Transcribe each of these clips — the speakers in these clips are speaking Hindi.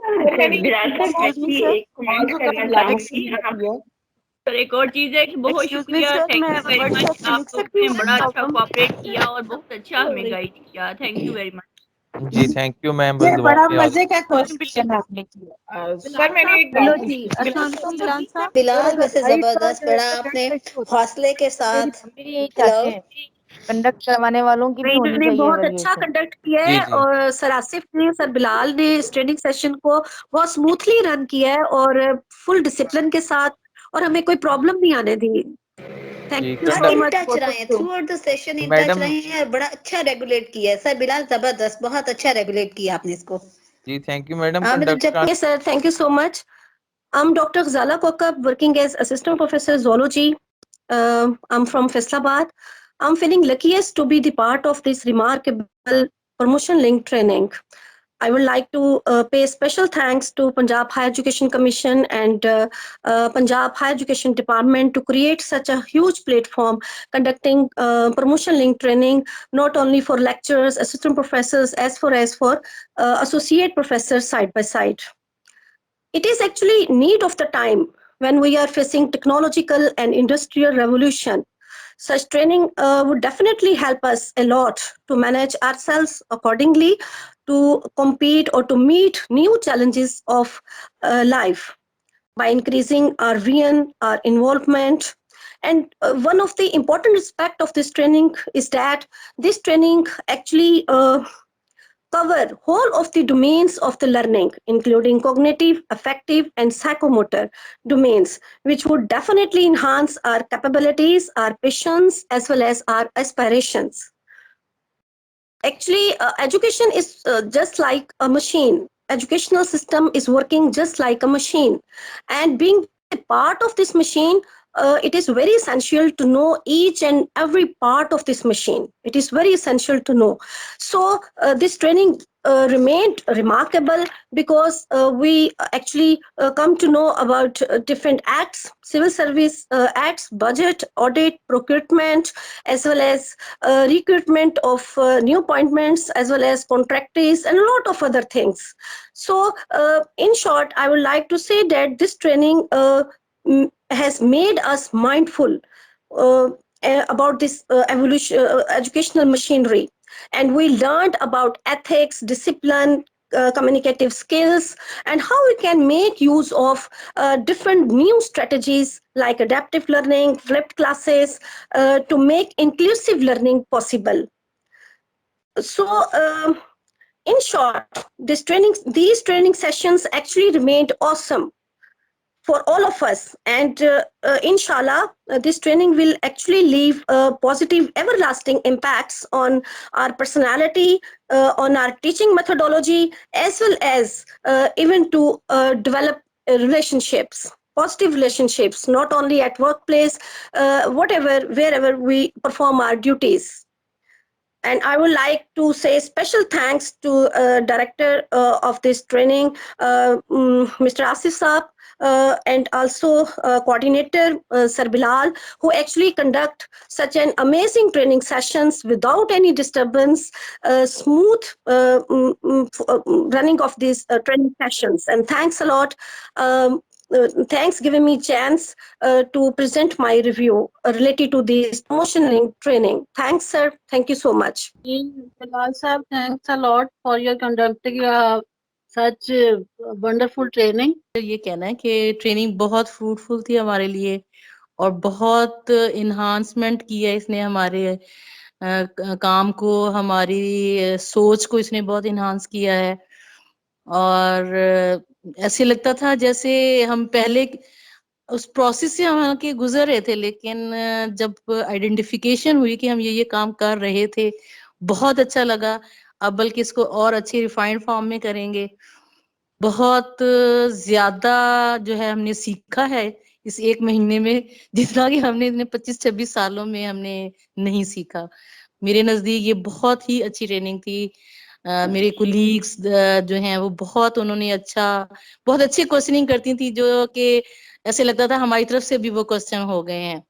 Virat sir, Excuse me, actually sir. एक कमेंट जो करना ब्लड चाहूंगी आप। सर एक और चीज है कि बहुत Excuse me, शुक्रिया, sir. थैंक मैं यू वेरी वर्ड मच, से आप लिख सकती लोगों हूँ ने बड़ा अच्छा प्रॉब्लम? कोऑपरेट किया और बहुत अच्छा हमें गाइड किया, थैंक यू वेरी मच। जी थैंक यू मैम, बस ये दुआओं बड़ा में याद मजे का रखिएगा। क्वेश्चन आपने किया। सर मैंने एक हेलो बात जी, पूछनी थी। अस्सलाम वालेकुम बिलाल साहब। बिलाल वैसे जबरदस्त, बड़ा आपने हौसले के साथ। हम भी यही हेलो, चाहते हैं, कंडक्ट करवाने वालों की भी होनी इन्होंने चाहिए बहुत अच्छा evaluation। कंडक्ट किया जी है जी और सर आसिफ ने, सर बिलाल ने इस ट्रेनिंग सेशन को बहुत स्मूथली रन किया है और फुल डिसिप्लिन के साथ, और हमें कोई प्रॉब्लम नहीं आने दी। थैंक जी you so in much touch both रहे ऑफ हैं you. Throughout the session, in touch madam. रहे हैं और बड़ा अच्छा रेगुलेट किया है सर बिलाल, जबरदस्त, बहुत अच्छा रेगुलेट किया आपने इसको। जी थैंक यू मैडम। हाँ मतलब जब conduct Yes, sir. Thank you so much. I'm Dr. Ghazala Kokab, working as Assistant Professor Zoology. I'm from Faisalabad. I'm feeling luckiest to be the part of this remarkable promotion link training. I would like to pay special thanks to Punjab Higher Education Commission and Punjab Higher Education Department to create such a huge platform conducting promotion link training, not only for lecturers, assistant professors, as far as for associate professors side by side. It is actually need of the time when we are facing technological and industrial revolution. Such training would definitely help us a lot to manage ourselves accordingly, to compete or to meet new challenges of life by increasing our vision, our involvement. And one of the important aspect of this training is that this training actually cover whole of the domains of the learning, including cognitive, affective, and psychomotor domains, which would definitely enhance our capabilities, our patience, as well as our aspirations. Actually, education is just like a machine. Educational system is working just like a machine, and being a part of this machine, it is very essential to know each and every part of this machine. It is very essential to know. So this training remained remarkable because we actually come to know about different acts, civil service acts, budget, audit, procurement, as well as recruitment of new appointments, as well as contractees, and a lot of other things. So, in short, I would like to say that this training has made us mindful uh, about this evolution, educational machinery, and we learned about ethics, discipline, communicative skills, and how we can make use of different new strategies like adaptive learning, flipped classes, to make inclusive learning possible. So, in short, these training sessions actually remained awesome for all of us. And inshallah, this training will actually leave positive, everlasting impacts on our personality, on our teaching methodology, as well as even to develop relationships. Positive relationships, not only at workplace, whatever, wherever we perform our duties. And I would like to say special thanks to director of this training, Mr. Asif Saab, and also coordinator Sir Bilal, who actually conduct such an amazing training sessions without any disturbance, smooth running of these training sessions. And thanks a lot. Thanks giving me chance to present my review related to this promotion link training. Thanks, sir. Thank you so much. Bilal sir, thanks a lot for your conducting such wonderful training. ये कहना है कि ट्रेनिंग बहुत फ्रूटफुल थी हमारे लिए और बहुत इन्हांसमेंट की है इसने हमारे काम को, हमारी सोच को इसने बहुत इन्हांस किया है। और ऐसे लगता था जैसे हम पहले उस प्रोसेस से हम के गुजर रहे थे, लेकिन जब आइडेंटिफिकेशन हुई कि हम ये काम कर रहे थे, बहुत अच्छा लगा। अब बल्कि इसको और अच्छी रिफाइंड फॉर्म में करेंगे। बहुत ज्यादा जो है हमने सीखा है इस 1 महीने में, जितना कि हमने इतने 25-26 सालों में हमने नहीं सीखा। मेरे नजदीक ये बहुत ही अच्छी ट्रेनिंग थी। मेरे कुलीग्स जो हैं वो बहुत अच्छे क्वेश्चनिंग करती थी, जो कि ऐसे लगता था हमारी तरफ से भी वो क्वेश्चन हो गए हैं।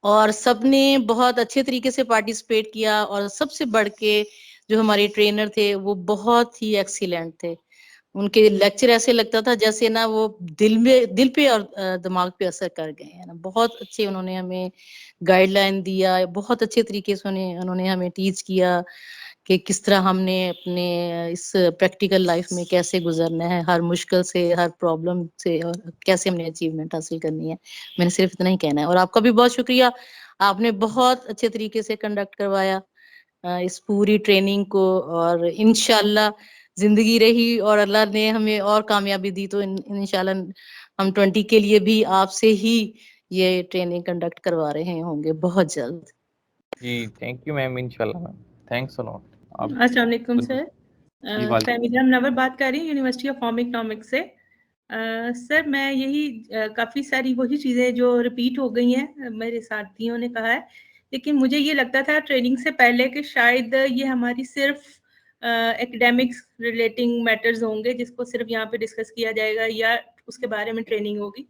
और सबने बहुत अच्छे तरीके से पार्टिसिपेट किया और सबसे बढ़ के जो हमारे ट्रेनर थे वो बहुत ही एक्सीलेंट थे। उनके लेक्चर ऐसे लगता था जैसे ना वो दिल पे और दिमाग पे असर कर गए हैं ना। बहुत अच्छे उन्होंने हमें गाइडलाइन दिया, बहुत अच्छे तरीके से उन्होंने हमें टीच किया कि किस तरह हमने अपने इस प्रैक्टिकल लाइफ में कैसे गुजरना है, हर मुश्किल से, हर प्रॉब्लम से, और कैसे हमने अचीवमेंट हासिल करनी है। मैंने सिर्फ इतना ही कहना है। और आपका भी बहुत शुक्रिया, आपने बहुत अच्छे तरीके से कंडक्ट करवाया इस पूरी ट्रेनिंग को। और इंशाल्लाह जिंदगी रही और अल्लाह ने हमें और कामयाबी दी तो इंशाल्लाह हम 20 के लिए भी आपसे ही ये ट्रेनिंग कंडक्ट करवा रहे होंगे बहुत जल्द। जी थैंक यू मैम, इंशाल्लाह मैम, थैंक्स अ लॉट। अस्सलाम वालेकुम सर, जी वालेकुम। फहमीदा नवर बात कर रही हूँ यूनिवर्सिटी ऑफ होम इकोनॉमिक्स से। सर मैं यही काफ़ी सारी वही चीज़ें जो रिपीट हो गई हैं मेरे साथियों ने कहा है, लेकिन मुझे ये लगता था ट्रेनिंग से पहले कि शायद ये हमारी सिर्फ एकेडमिक्स रिलेटिंग मैटर्स होंगे जिसको सिर्फ यहाँ पे डिस्कस किया जाएगा या उसके बारे में ट्रेनिंग होगी,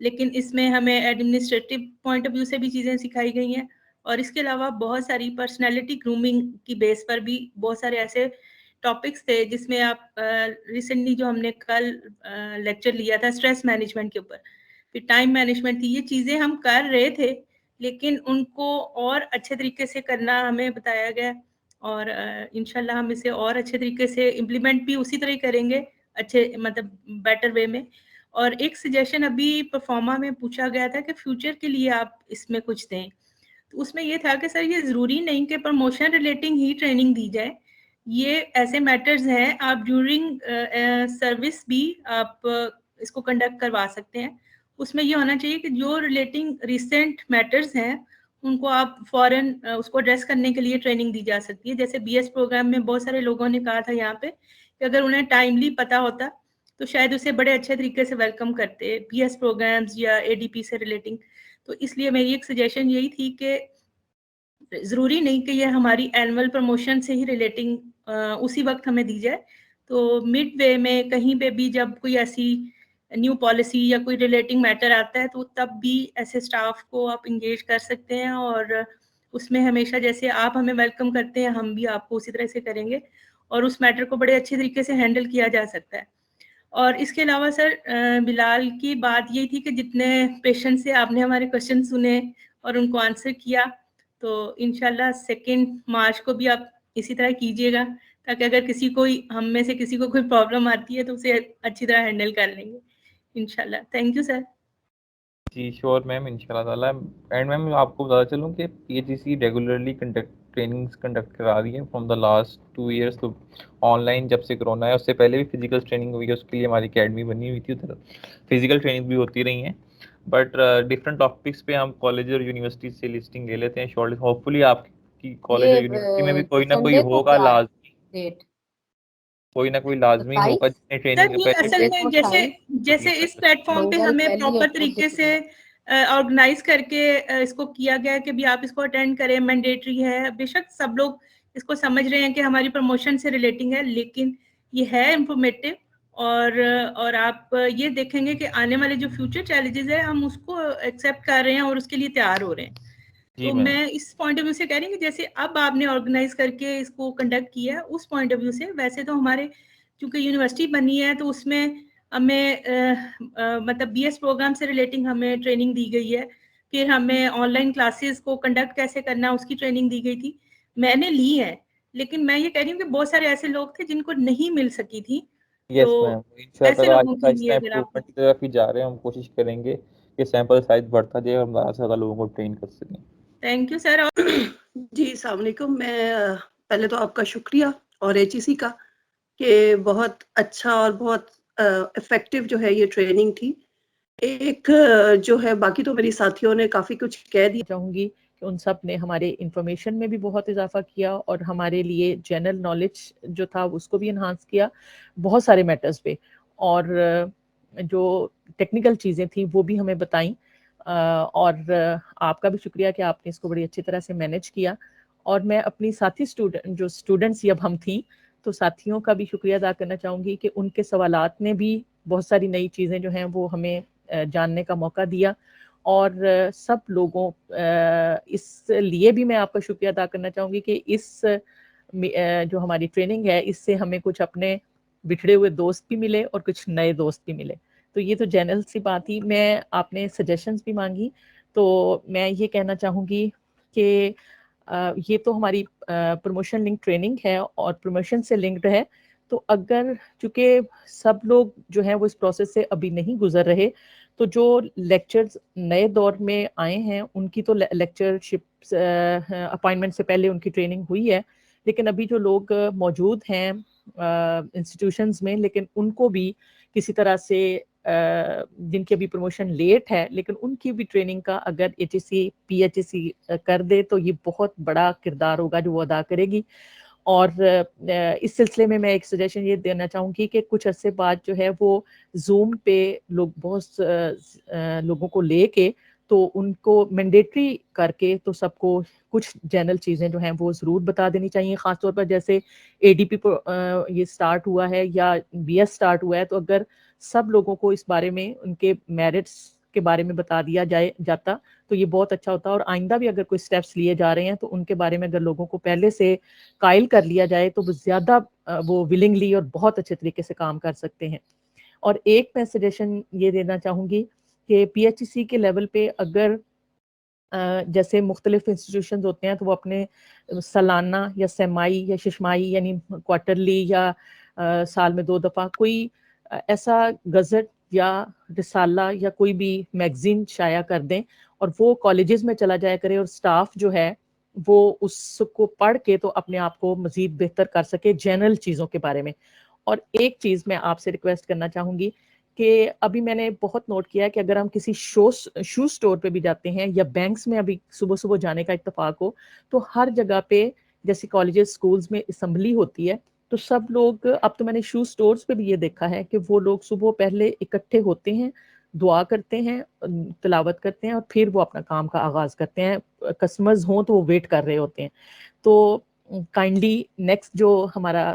लेकिन इसमें हमें एडमिनिस्ट्रेटिव पॉइंट ऑफ व्यू से भी चीज़ें सिखाई गई हैं। और इसके अलावा बहुत सारी पर्सनैलिटी ग्रूमिंग की बेस पर भी बहुत सारे ऐसे टॉपिक्स थे जिसमें आप रिसेंटली जो हमने कल लेक्चर लिया था स्ट्रेस मैनेजमेंट के ऊपर, फिर टाइम मैनेजमेंट थी, ये चीज़ें हम कर रहे थे लेकिन उनको और अच्छे तरीके से करना हमें बताया गया। और इंशाल्लाह हम इसे और अच्छे तरीके से इम्प्लीमेंट भी उसी तरह ही करेंगे, अच्छे मतलब बेटर वे में। और एक सजेशन अभी परफॉर्मा में पूछा गया था कि फ्यूचर के लिए आप इसमें कुछ दें, तो उसमें ये था कि सर ये ज़रूरी नहीं कि प्रमोशन रिलेटिंग ही ट्रेनिंग दी जाए, ये ऐसे मैटर्स हैं आप ड्यूरिंग सर्विस भी आप इसको कंडक्ट करवा सकते हैं। उसमें ये होना चाहिए कि जो रिलेटिंग रिसेंट मैटर्स हैं उनको आप फॉरन उसको एड्रेस करने के लिए ट्रेनिंग दी जा सकती है। जैसे बीएस प्रोग्राम में बहुत सारे लोगों ने कहा था यहाँ पे कि अगर उन्हें टाइमली पता होता तो शायद उसे बड़े अच्छे तरीके से वेलकम करते बीएस प्रोग्राम्स या एडीपी से रिलेटिंग। तो इसलिए मेरी एक सजेशन यही थी कि ज़रूरी नहीं कि ये हमारी एनुअल प्रमोशन से ही रिलेटिंग उसी वक्त हमें दी जाए, तो मिड वे में कहीं पे भी जब कोई ऐसी न्यू पॉलिसी या कोई रिलेटिंग मैटर आता है तो तब भी ऐसे स्टाफ को आप इंगेज कर सकते हैं और उसमें हमेशा जैसे आप हमें वेलकम करते हैं हम भी आपको उसी तरह से करेंगे और उस मैटर को बड़े अच्छे तरीके से हैंडल किया जा सकता है। और इसके अलावा सर बिलाल की बात यही थी कि जितने पेशेंट से आपने हमारे क्वेश्चन सुने और उनको आंसर किया, तो इंशाल्लाह 2 मार्च को भी आप इसी तरह कीजिएगा ताकि अगर किसी को हम में से किसी को कोई प्रॉब्लम आती है तो उसे अच्छी तरह हैंडल कर लेंगे इंशाल्लाह। Thank you sir. जी श्योर मैम, इंशाल्लाह ताला। एंड मैम आपको बताता चलूँ कि पीएचईसी रेगुलरली ट्रेनिंग्स कंडक्ट करा रही है फ्रॉम द लास्ट 2 इयर्स। तो ऑनलाइन जब से कोरोना है उससे पहले भी फिजिकल ट्रेनिंग हुई है, उसके लिए हमारी अकेडमी बनी हुई थी, उधर फिजिकल ट्रेनिंग भी होती रही हैं। बट डिफरेंट टॉपिक्स पे हम कॉलेज और यूनिवर्सिटी से लिस्टिंग ले लेते हैं शॉर्ट। होपफुली आपकी कॉलेज और यूनिवर्सिटी में भी कोई ना कोई होगा लाजमी, कोई ना कोई लाजमी होगा जिसने ट्रेनिंग सर ये असल में जैसे इस प्लेटफॉर्म पे हमें प्रॉपर तरीके से ऑर्गेनाइज करके इसको किया गया कि भी आप इसको अटेंड करें, मैंडेटरी है। बेशक सब लोग इसको समझ रहे हैं कि हमारी प्रमोशन से रिलेटिंग है, लेकिन ये है इंफॉर्मेटिव और आप ये देखेंगे कि आने वाले जो फ्यूचर चैलेंजेस है हम उसको एक्सेप्ट कर रहे हैं और उसके लिए तैयार हो रहे हैं। तो मैं इस पॉइंट ऑफ व्यू से कह रही हूँ कि जैसे अब आपने ऑर्गेनाइज करके इसको कंडक्ट किया है उस पॉइंट ऑफ व्यू से, वैसे तो हमारे चूंकि यूनिवर्सिटी बनी है तो उसमें हमें मतलब बीएस प्रोग्राम से रिलेटिंग हमें ट्रेनिंग दी गई है, फिर हमें ऑनलाइन क्लासेस को कंडक्ट कैसे करना उसकी ट्रेनिंग दी गई थी, मैंने ली है। लेकिन मैं ये कह रही हूँ कि बहुत सारे ऐसे लोग थे जिनको नहीं मिल सकी थी। यस मैम, ऐसे लोगों के लिए अगर इम्प्रूवमेंट की तरफ ही जा रहे हैं। हम कोशिश करेंगे कि सैंपल साइज बढ़ता जाए, हम ज़्यादा से ज़्यादा लोगों को ट्रेन कर सकें। Thank you sir. जी अस्सलाम वालेकुम। मैं पहले तो आपका शुक्रिया और एचईसी का कि बहुत अच्छा और बहुत इफेक्टिव जो है ये ट्रेनिंग थी। एक जो है बाकी तो मेरी साथियों ने काफी कुछ कह दिया। चाहूंगी कि उन सब ने हमारे इंफॉर्मेशन में भी बहुत इजाफा किया और हमारे लिए जनरल नॉलेज जो था उसको भी इन्हांस किया बहुत सारे मैटर्स पे, और जो टेक्निकल चीज़ें थी वो भी हमें बताई। और आपका भी शुक्रिया कि आपने इसको बड़ी अच्छी तरह से मैनेज किया। और मैं अपनी साथी स्टूडेंट्स जब हम थी तो साथियों का भी शुक्रिया अदा करना चाहूँगी कि उनके सवालात ने भी बहुत सारी नई चीज़ें जो हैं वो हमें जानने का मौका दिया। और सब लोगों इसलिए भी मैं आपका शुक्रिया अदा करना चाहूँगी कि इस जो हमारी ट्रेनिंग है इससे हमें कुछ अपने बिछड़े हुए दोस्त भी मिले और कुछ नए दोस्त भी मिले। तो ये तो जनरल सी बात थी। मैं आपने सजेशंस भी मांगी, तो मैं ये कहना चाहूँगी कि ये तो हमारी प्रमोशन लिंक ट्रेनिंग है और प्रमोशन से लिंक्ड है। तो अगर चूंकि सब लोग जो हैं वो इस प्रोसेस से अभी नहीं गुजर रहे, तो जो लेक्चर्स नए दौर में आए हैं उनकी तो लेक्चरशिप अपॉइंटमेंट से पहले उनकी ट्रेनिंग हुई है, लेकिन अभी जो लोग मौजूद हैं इंस्टीट्यूशंस में, लेकिन उनको भी किसी तरह से जिनकी अभी प्रमोशन लेट है, लेकिन उनकी भी ट्रेनिंग का अगर HEC PHEC कर दे तो ये बहुत बड़ा किरदार होगा जो वो अदा करेगी। और इस सिलसिले में मैं एक सजेशन ये देना चाहूँगी कि कुछ अरसे बाद जो है वो जूम पे लोग बहुत लोगों को लेके तो उनको मैंडेटरी करके तो सबको कुछ जनरल चीज़ें जो हैं वो ज़रूर बता देनी चाहिए। ख़ासतौर पर जैसे ADP ये स्टार्ट हुआ है या BS स्टार्ट हुआ है, तो अगर सब लोगों को इस बारे में उनके मेरिट्स के बारे में बता दिया जाता तो ये बहुत अच्छा होता। और आइंदा भी अगर कोई स्टेप्स लिए जा रहे हैं तो उनके बारे में अगर लोगों को पहले से कायल कर लिया जाए तो वो ज़्यादा वो विलिंगली और बहुत अच्छे तरीके से काम कर सकते हैं। और एक मैं सजेशन ये देना चाहूँगी कि PHEC के लेवल पे अगर जैसे मुख्तलिफ इंस्टीट्यूशन होते हैं तो वो अपने सालाना या सेमाई या शिशमाई यानी क्वार्टरली या साल में 2 दफ़ा कोई ऐसा गज़ट या रिसाला या कोई भी मैगजीन शाया कर दें और वो कॉलेजेस में चला जाया करे और स्टाफ जो है वो उसको पढ़ के तो अपने आप को मज़ीद बेहतर कर सके जनरल चीज़ों के बारे में। और एक चीज़ मैं आपसे रिक्वेस्ट करना चाहूँगी कि अभी मैंने बहुत नोट किया है कि अगर हम किसी शू स्टोर पे भी जाते हैं या बैंक्स में अभी सुबह सुबह जाने का इत्तेफाक हो, तो हर जगह पे जैसे कॉलेजेस स्कूल्स में असेंबली होती है, तो सब लोग, अब तो मैंने शू स्टोर्स पे भी ये देखा है कि वो लोग सुबह पहले इकट्ठे होते हैं, दुआ करते हैं, तिलावत करते हैं और फिर वो अपना काम का आगाज़ करते हैं। कस्टमर्स हों तो वो वेट कर रहे होते हैं। तो काइंडली नेक्स्ट जो हमारा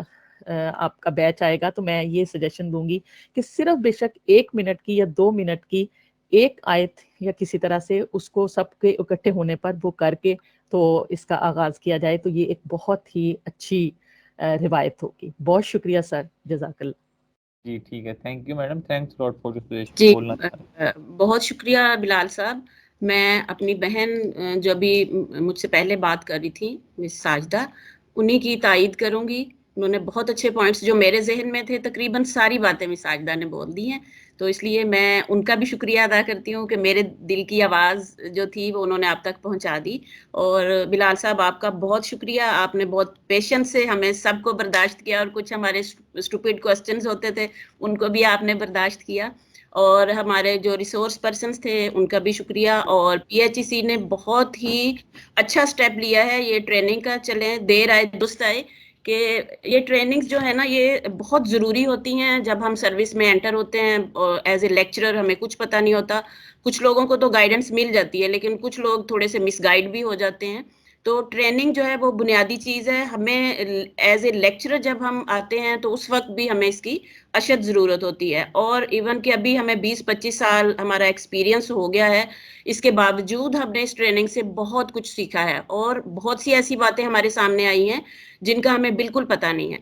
आपका बैच आएगा तो मैं ये सजेशन दूंगी कि सिर्फ बेशक 1 मिनट की या 2 मिनट की एक आयत या किसी तरह से उसको सबके इकट्ठे होने पर वो करके तो इसका आगाज किया जाए, तो ये एक बहुत ही अच्छी रिवायत होगी। बहुत शुक्रिया सर, जज़ाकल्लाह। जी ठीक है, thank you madam, thanks lot for your suggestion. जी बोलना बहुत शुक्रिया बिलाल साहब। मैं अपनी बहन जो भी मुझसे पहले बात कर रही थी मिस साजिदा, उन्हीं की तायीद करूंगी। उन्होंने बहुत अच्छे पॉइंट्स जो मेरे जहन में थे, तकरीबन सारी बातें मिस साजिदा ने बोल दी हैं, तो इसलिए मैं उनका भी शुक्रिया अदा करती हूँ कि मेरे दिल की आवाज़ जो थी वो उन्होंने आप तक पहुँचा दी। और बिलाल साहब आपका बहुत शुक्रिया, आपने बहुत पेशेंस से हमें सबको बर्दाश्त किया और कुछ हमारे स्टूपिड क्वेश्चंस होते थे उनको भी आपने बर्दाश्त किया। और हमारे जो रिसोर्स पर्सन्स थे उनका भी शुक्रिया। और PHEC ने बहुत ही अच्छा स्टेप लिया है ये ट्रेनिंग का। चलें देर आए दुरुस्त आए कि ये ट्रेनिंग्स जो है ना ये बहुत ज़रूरी होती हैं जब हम सर्विस में एंटर होते हैं। एज ए लेक्चरर हमें कुछ पता नहीं होता, कुछ लोगों को तो गाइडेंस मिल जाती है लेकिन कुछ लोग थोड़े से मिसगाइड भी हो जाते हैं। तो ट्रेनिंग जो है वो बुनियादी चीज़ है। हमें एज ए लेक्चरर जब हम आते हैं तो उस वक्त भी हमें इसकी अशद ज़रूरत होती है। और इवन कि अभी हमें 20-25 साल हमारा एक्सपीरियंस हो गया है, इसके बावजूद हमने इस ट्रेनिंग से बहुत कुछ सीखा है और बहुत सी ऐसी बातें हमारे सामने आई हैं जिनका हमें बिल्कुल पता नहीं है,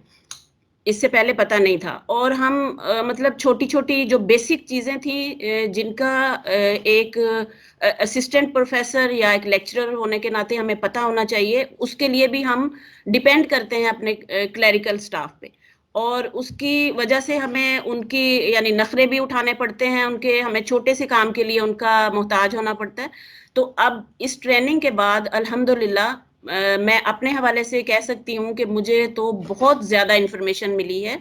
इससे पहले पता नहीं था। और हम मतलब छोटी छोटी जो बेसिक चीज़ें थी जिनका एक असिस्टेंट प्रोफेसर या एक लेक्चरर होने के नाते हमें पता होना चाहिए, उसके लिए भी हम डिपेंड करते हैं अपने क्लरिकल स्टाफ पे। और उसकी वजह से हमें उनकी यानी नखरे भी उठाने पड़ते हैं उनके, हमें छोटे से काम के लिए उनका मोहताज होना पड़ता है। तो अब इस ट्रेनिंग के बाद अल्हम्दुलिल्लाह मैं अपने हवाले से कह सकती हूँ कि मुझे तो बहुत ज़्यादा इन्फॉर्मेशन मिली है,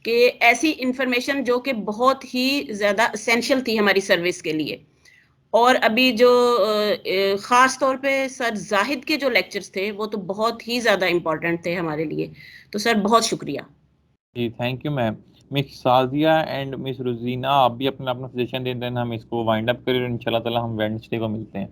कि ऐसी इन्फॉर्मेशन जो कि बहुत ही ज़्यादा एसेंशियल थी हमारी सर्विस के लिए। और अभी जो ख़ास तौर पे सर जाहिद के जो लेक्चर्स थे वो तो बहुत ही ज़्यादा इम्पोर्टेंट थे हमारे लिए। तो सर बहुत शुक्रिया। जी thank you ma'am. Miss Sajiya and miss Rujina, आप भी अपना अपना सजेशन दें, देन हम इसको वाइंड अप करें। इंशाल्लाह ताला हम वेडनेसडे को मिलते हैं।